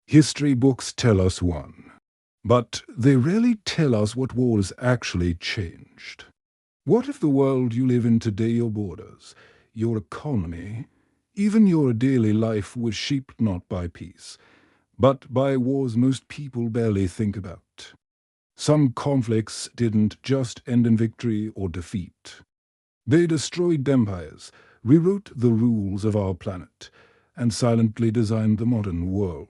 History books tell us one, but they rarely tell us what wars actually changed. What if the world you live in today, your borders, your economy, even your daily life was shaped not by peace, but by wars most people barely think about? Some conflicts didn't just end in victory or defeat. They destroyed empires, rewrote the rules of our planet, and silently designed the modern world.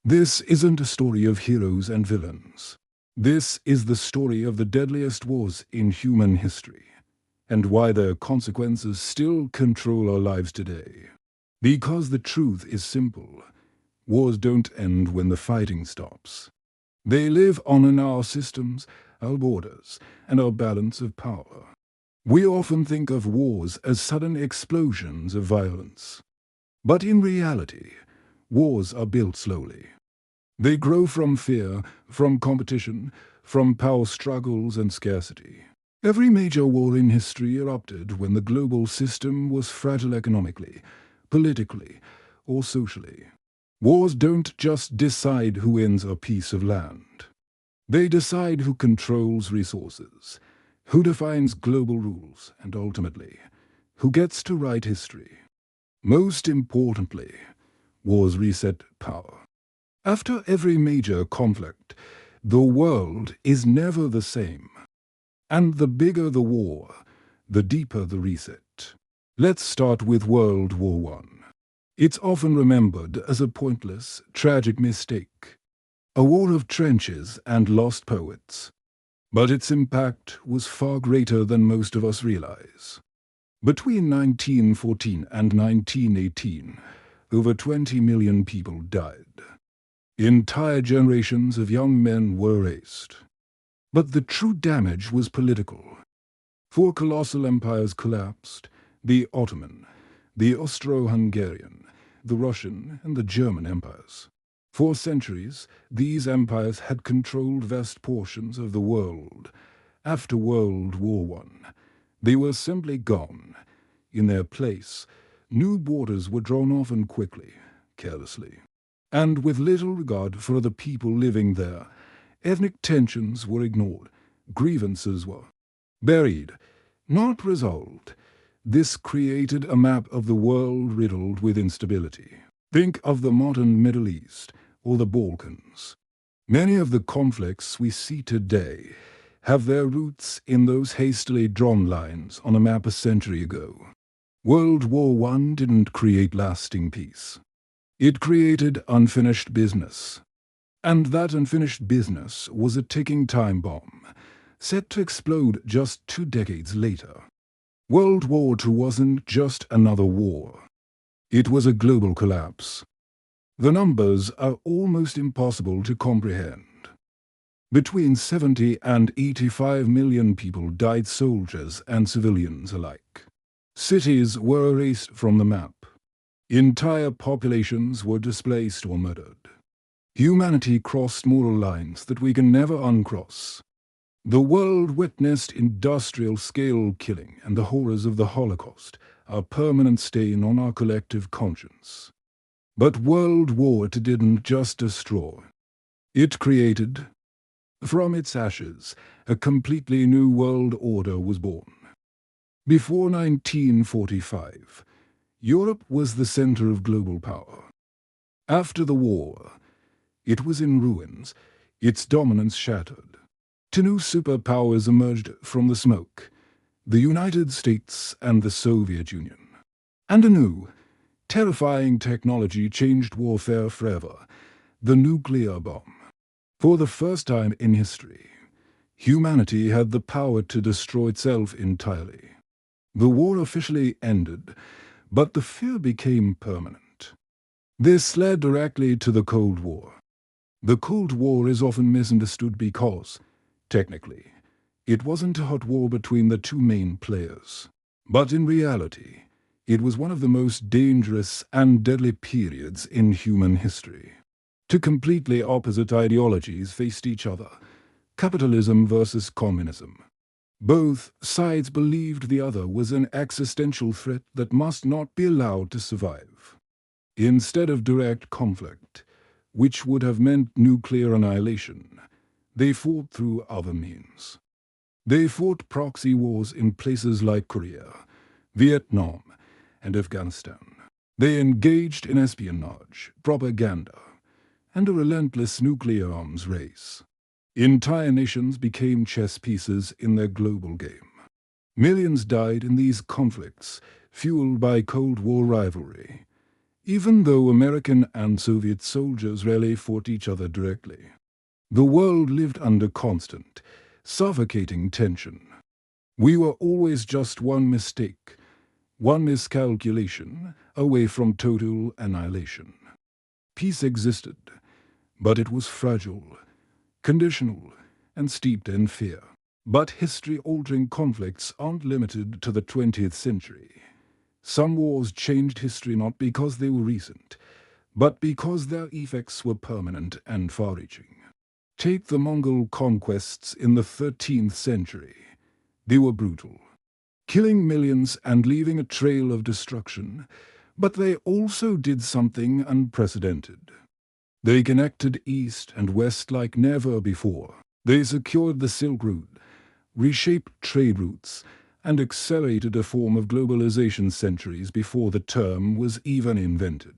This isn't a story of heroes and villains. This is the story of the deadliest wars in human history, and why their consequences still control our lives today. Because the truth is simple: wars don't end when the fighting stops. They live on in our systems, our borders, and our balance of power. We often think of wars as sudden explosions of violence. But in reality, wars are built slowly. They grow from fear, from competition, from power struggles and scarcity. Every major war in history erupted when the global system was fragile economically, politically, or socially. Wars don't just decide who wins a piece of land. They decide who controls resources, who defines global rules, and ultimately, who gets to write history. Most importantly, wars reset power. After every major conflict, the world is never the same. And the bigger the war, the deeper the reset. Let's start with World War I. It's often remembered as a pointless, tragic mistake. A war of trenches and lost poets. But its impact was far greater than most of us realize. Between 1914 and 1918, over 20 million people died. Entire generations of young men were erased. But the true damage was political. Four colossal empires collapsed: the Ottoman, the Austro-Hungarian, the Russian, and the German empires. For centuries, these empires had controlled vast portions of the world. After World War I, they were simply gone. In their place, new borders were drawn often quickly, carelessly, and with little regard for the people living there. Ethnic tensions were ignored, grievances were buried, not resolved. This created a map of the world riddled with instability. Think of the modern Middle East or the Balkans. Many of the conflicts we see today have their roots in those hastily drawn lines on a map a century ago. World War I didn't create lasting peace. It created unfinished business. And that unfinished business was a ticking time bomb, set to explode just 2 decades later. World War II wasn't just another war. It was a global collapse. The numbers are almost impossible to comprehend. Between 70 and 85 million people died, soldiers and civilians alike. Cities were erased from the map. Entire populations were displaced or murdered. Humanity crossed moral lines that we can never uncross. The world witnessed industrial-scale killing and the horrors of the Holocaust, a permanent stain on our collective conscience. But World War II didn't just destroy. It created. From its ashes, a completely new world order was born. Before 1945, Europe was the center of global power. After the war, it was in ruins, its dominance shattered. 2 new superpowers emerged from the smoke: the United States and the Soviet Union. And a new, terrifying technology changed warfare forever: the nuclear bomb. For the first time in history, humanity had the power to destroy itself entirely. The war officially ended, but the fear became permanent. This led directly to the Cold War. The Cold War is often misunderstood because, technically, it wasn't a hot war between the 2 main players. But in reality, it was one of the most dangerous and deadly periods in human history. 2 completely opposite ideologies faced each other: capitalism versus communism. Both sides believed the other was an existential threat that must not be allowed to survive. Instead of direct conflict, which would have meant nuclear annihilation, they fought through other means. They fought proxy wars in places like Korea, Vietnam, and Afghanistan. They engaged in espionage, propaganda, and a relentless nuclear arms race. Entire nations became chess pieces in their global game. Millions died in these conflicts, fueled by Cold War rivalry, even though American and Soviet soldiers rarely fought each other directly. The world lived under constant, suffocating tension. We were always just one mistake, one miscalculation, away from total annihilation. Peace existed, but it was fragile, conditional, and steeped in fear. But history-altering conflicts aren't limited to the 20th century. Some wars changed history not because they were recent, but because their effects were permanent and far-reaching. Take the Mongol conquests in the 13th century. They were brutal, killing millions and leaving a trail of destruction, but they also did something unprecedented. They connected East and West like never before. They secured the Silk Route, reshaped trade routes, and accelerated a form of globalization centuries before the term was even invented.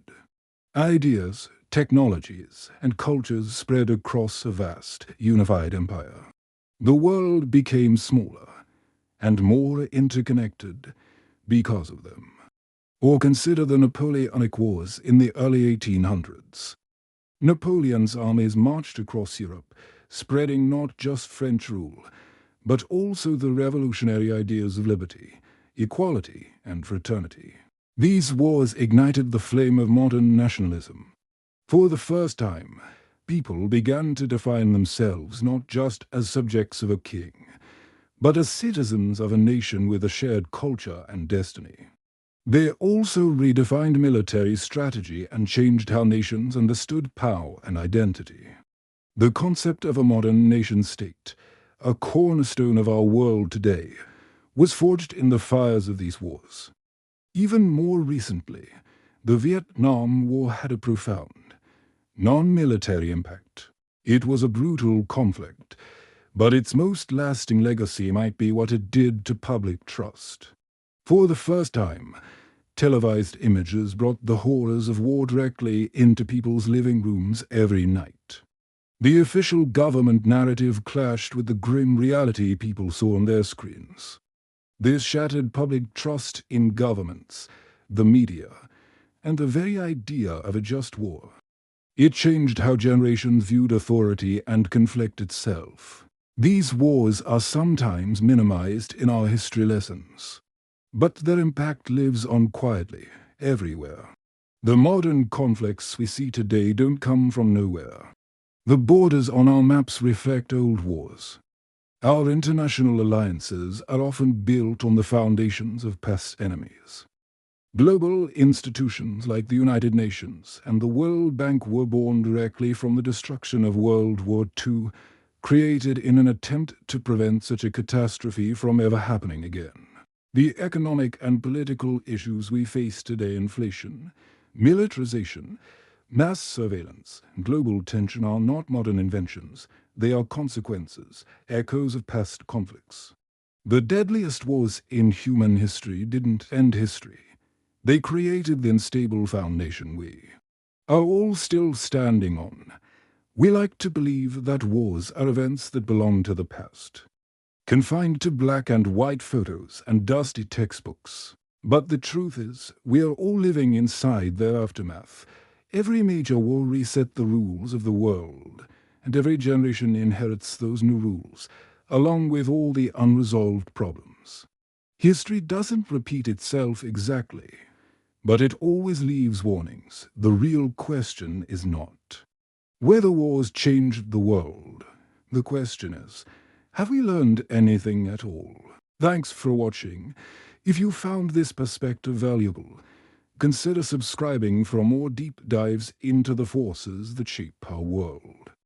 Ideas, technologies, and cultures spread across a vast, unified empire. The world became smaller and more interconnected because of them. Or consider the Napoleonic Wars in the early 1800s. Napoleon's armies marched across Europe, spreading not just French rule, but also the revolutionary ideas of liberty, equality, and fraternity. These wars ignited the flame of modern nationalism. For the first time, people began to define themselves not just as subjects of a king, but as citizens of a nation with a shared culture and destiny. They also redefined military strategy and changed how nations understood power and identity. The concept of a modern nation-state, a cornerstone of our world today, was forged in the fires of these wars. Even more recently, the Vietnam War had a profound, non-military impact. It was a brutal conflict, but its most lasting legacy might be what it did to public trust. For the first time, televised images brought the horrors of war directly into people's living rooms every night. The official government narrative clashed with the grim reality people saw on their screens. This shattered public trust in governments, the media, and the very idea of a just war. It changed how generations viewed authority and conflict itself. These wars are sometimes minimized in our history lessons, but their impact lives on quietly, everywhere. The modern conflicts we see today don't come from nowhere. The borders on our maps reflect old wars. Our international alliances are often built on the foundations of past enemies. Global institutions like the United Nations and the World Bank were born directly from the destruction of World War II, created in an attempt to prevent such a catastrophe from ever happening again. The economic and political issues we face today, inflation, militarization, mass surveillance, and global tension, are not modern inventions. They are consequences, echoes of past conflicts. The deadliest wars in human history didn't end history. They created the unstable foundation we are all still standing on. We like to believe that wars are events that belong to the past, confined to black and white photos and dusty textbooks. But the truth is, we are all living inside their aftermath. Every major war reset the rules of the world, and every generation inherits those new rules, along with all the unresolved problems. History doesn't repeat itself exactly, but it always leaves warnings. The real question is not whether wars changed the world. The question is, have we learned anything at all? Thanks for watching. If you found this perspective valuable, consider subscribing for more deep dives into the forces that shape our world.